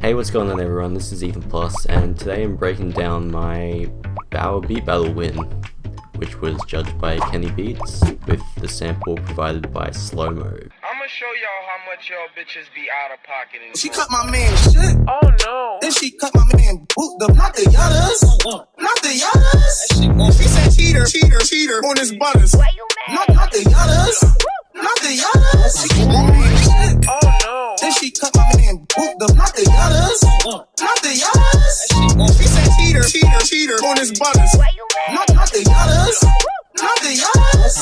Hey, what's going on everyone, this is Ethan Plus, and today I'm breaking down my Baauer beat battle win, which was judged by Kenny Beats, with the sample provided by Slow Mo. I'ma show y'all how much y'all bitches be out of pocket. She cut my man shit. Oh no. Then she cut my man boot the not the yattas. Not the yattas. She said cheater on his butters. Not the yattas. Not the yattas. She cut my man shit. Oh no. Then she cut my man boot the not the yattas. Not the yattas. She said cheater on his butters. Not the yattas. Not the yattas.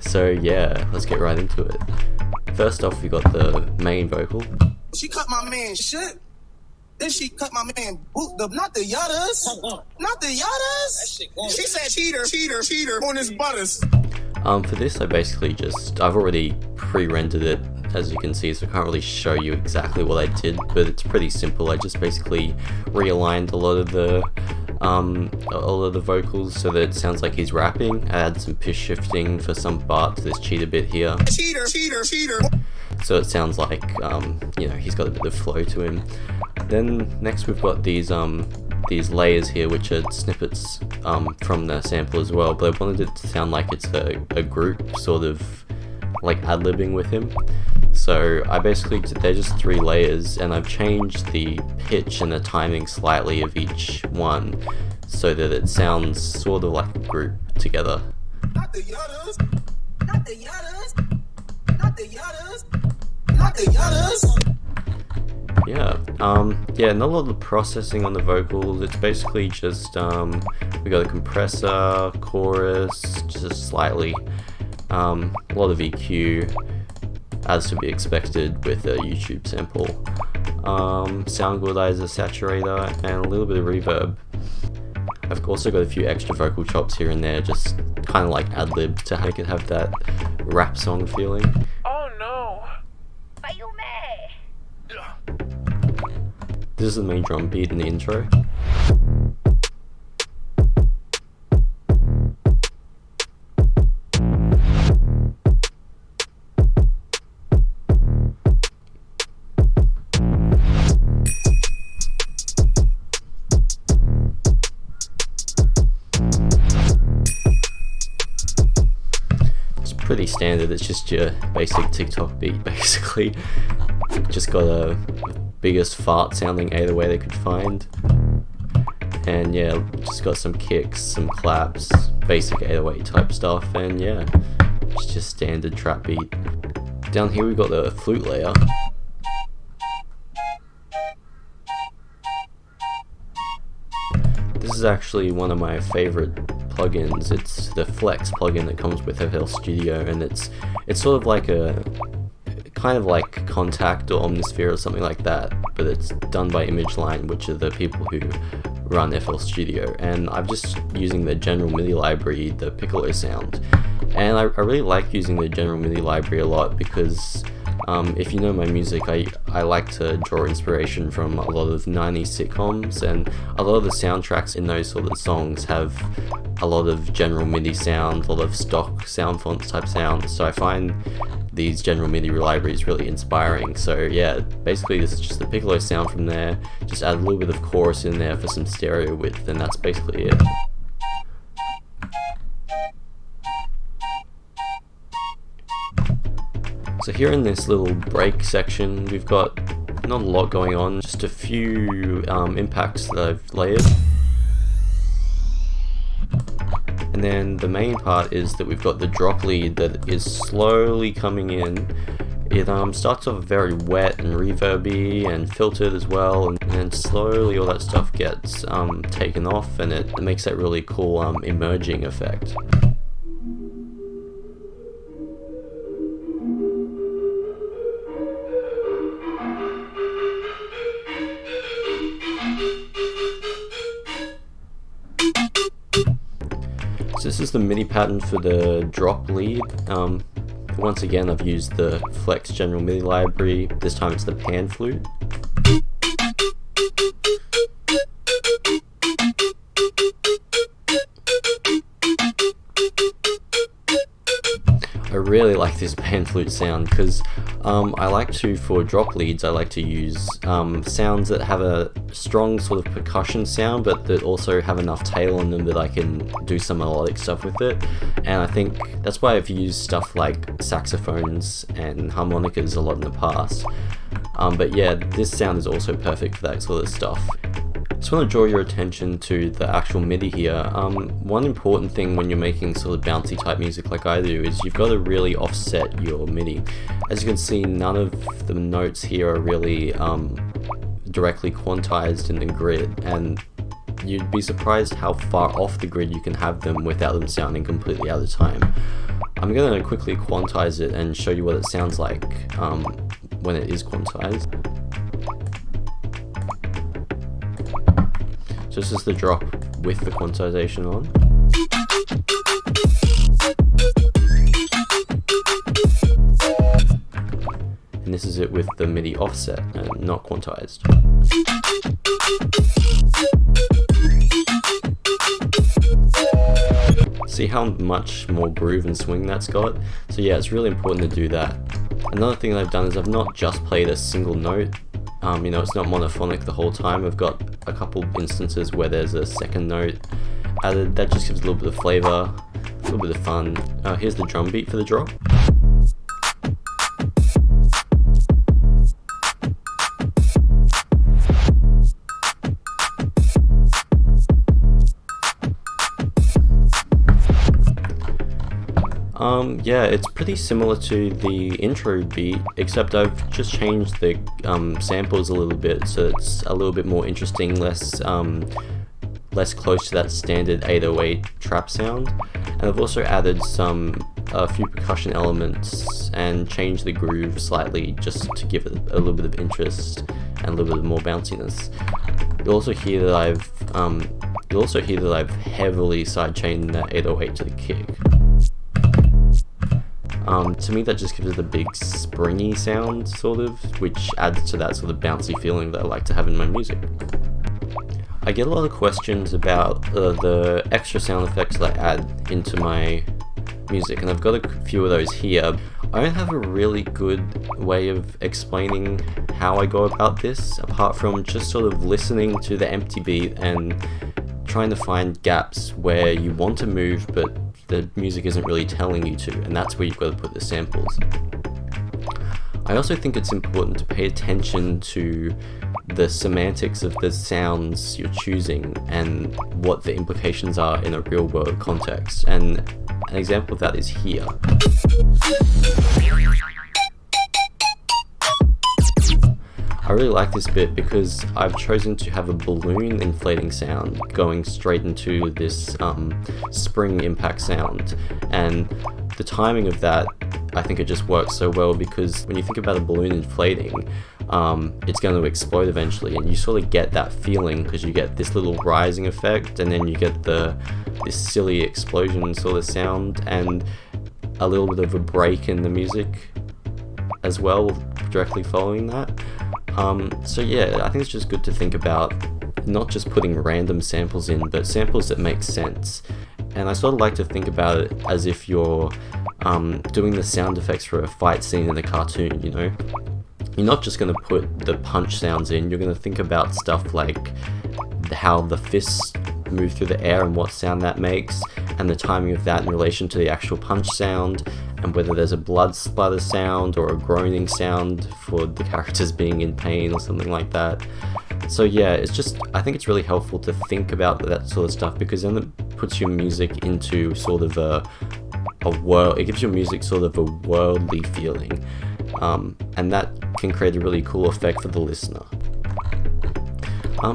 So yeah, let's get right into it. First off, we got the main vocal. She cut my man shit. Then she cut my man boot the not the yattas. Not the yattas. She said cheater on his butters. For this I've already pre-rendered it, as you can see, so I can't really show you exactly what I did, but it's pretty simple. I just basically realigned a lot of the vocals so that it sounds like he's rapping. I added some pitch shifting for some part to this cheater bit here. Cheater. So it sounds like, he's got a bit of flow to him. Then next we've got these layers here, which are snippets from the sample as well, but I wanted it to sound like it's a group, sort of like ad-libbing with him. So they're just 3 layers, and I've changed the pitch and the timing slightly of each one so that it sounds sort of like a group together. Not the yattas. Not the yattas. Not the yattas. Not the yattas. Yeah, not a lot of processing on the vocals. It's basically just we got a compressor, chorus, just slightly, a lot of EQ, as to be expected with a YouTube sample, sound gluidizer, saturator, and a little bit of reverb. I've also got a few extra vocal chops here and there, just kind of like ad-lib to make it have that rap song feeling. Oh no. Are you mad? This is the main drum beat in the intro. It's pretty standard, it's just your basic TikTok beat basically. Just got a biggest fart sounding 808 they could find, and yeah, just got some kicks, some claps, basic 808 type stuff, and yeah, it's just standard trap beat. Down here we got the flute layer. This is actually one of my favorite plugins. It's the Flex plugin that comes with FL Studio, and it's sort of like a kind of like Contact or Omnisphere or something like that, but it's done by ImageLine, which are the people who run FL Studio, and I'm just using the general MIDI library, the Piccolo sound, and I really like using the general MIDI library a lot because if you know my music, I like to draw inspiration from a lot of 90s sitcoms, and a lot of the soundtracks in those sort of songs have a lot of general MIDI sound, a lot of stock sound fonts type sounds, so I find these general MIDI libraries really inspiring. So yeah, basically this is just the Piccolo sound from there, just add a little bit of chorus in there for some stereo width, and that's basically it. So here in this little break section, we've got not a lot going on, just a few impacts that I've layered. And then the main part is that we've got the drop lead that is slowly coming in. It starts off very wet and reverby and filtered as well, and then slowly all that stuff gets taken off, and it makes that really cool emerging effect. the MIDI pattern for the drop lead. Once again, I've used the Flex General MIDI library. This time it's the pan flute. I really like this pan flute sound because I like to, for drop leads, I like to use sounds that have a strong sort of percussion sound, but that also have enough tail on them that I can do some melodic stuff with it. And I think that's why I've used stuff like saxophones and harmonicas a lot in the past. But yeah, this sound is also perfect for that sort of stuff. Just want to draw your attention to the actual MIDI here. One important thing when you're making sort of bouncy type music like I do is you've got to really offset your MIDI. As you can see, none of the notes here are really directly quantized in the grid, and you'd be surprised how far off the grid you can have them without them sounding completely out of time. I'm going to quickly quantize it and show you what it sounds like when it is quantized. So this is the drop with the quantization on. And this is it with the MIDI offset and not quantized. See how much more groove and swing that's got? So yeah, it's really important to do that. Another thing that I've done is I've not just played a single note. It's not monophonic the whole time. I've got a couple instances where there's a second note added. That just gives a little bit of flavor, a little bit of fun. Here's the drum beat for the drop. Yeah, it's pretty similar to the intro beat, except I've just changed the samples a little bit, so it's a little bit more interesting, less close to that standard 808 trap sound. And I've also added a few percussion elements and changed the groove slightly just to give it a little bit of interest and a little bit more bounciness. You'll also hear that I've heavily sidechained that 808 to the kick. To me that just gives it a big springy sound, sort of, which adds to that sort of bouncy feeling that I like to have in my music. I get a lot of questions about the extra sound effects that I add into my music, and I've got a few of those here. I don't have a really good way of explaining how I go about this, apart from just sort of listening to the empty beat and trying to find gaps where you want to move but the music isn't really telling you to, and that's where you've got to put the samples. I also think it's important to pay attention to the semantics of the sounds you're choosing and what the implications are in a real world context, and an example of that is here. I really like this bit because I've chosen to have a balloon inflating sound going straight into this spring impact sound, and the timing of that, I think it just works so well, because when you think about a balloon inflating, it's going to explode eventually, and you sort of get that feeling because you get this little rising effect, and then you get this silly explosion sort of sound and a little bit of a break in the music as well directly following that. So yeah, I think it's just good to think about not just putting random samples in, but samples that make sense. And I sort of like to think about it as if you're doing the sound effects for a fight scene in a cartoon, you know? You're not just going to put the punch sounds in, you're going to think about stuff like how the fists move through the air and what sound that makes, and the timing of that in relation to the actual punch sound, and whether there's a blood splatter sound or a groaning sound for the characters being in pain or something like that. So yeah, I think it's really helpful to think about that sort of stuff, because then it puts your music into sort of a world, it gives your music sort of a worldly feeling, and that can create a really cool effect for the listener.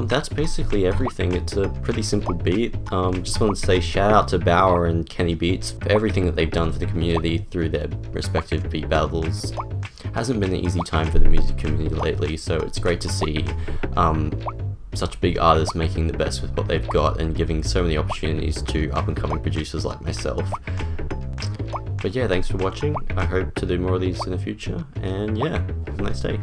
That's basically everything. It's a pretty simple beat. Just wanted to say shout out to Baauer and Kenny Beats for everything that they've done for the community through their respective beat battles. Hasn't been an easy time for the music community lately, so it's great to see such big artists making the best with what they've got and giving so many opportunities to up and coming producers like myself. But yeah, thanks for watching. I hope to do more of these in the future, and yeah, have a nice day.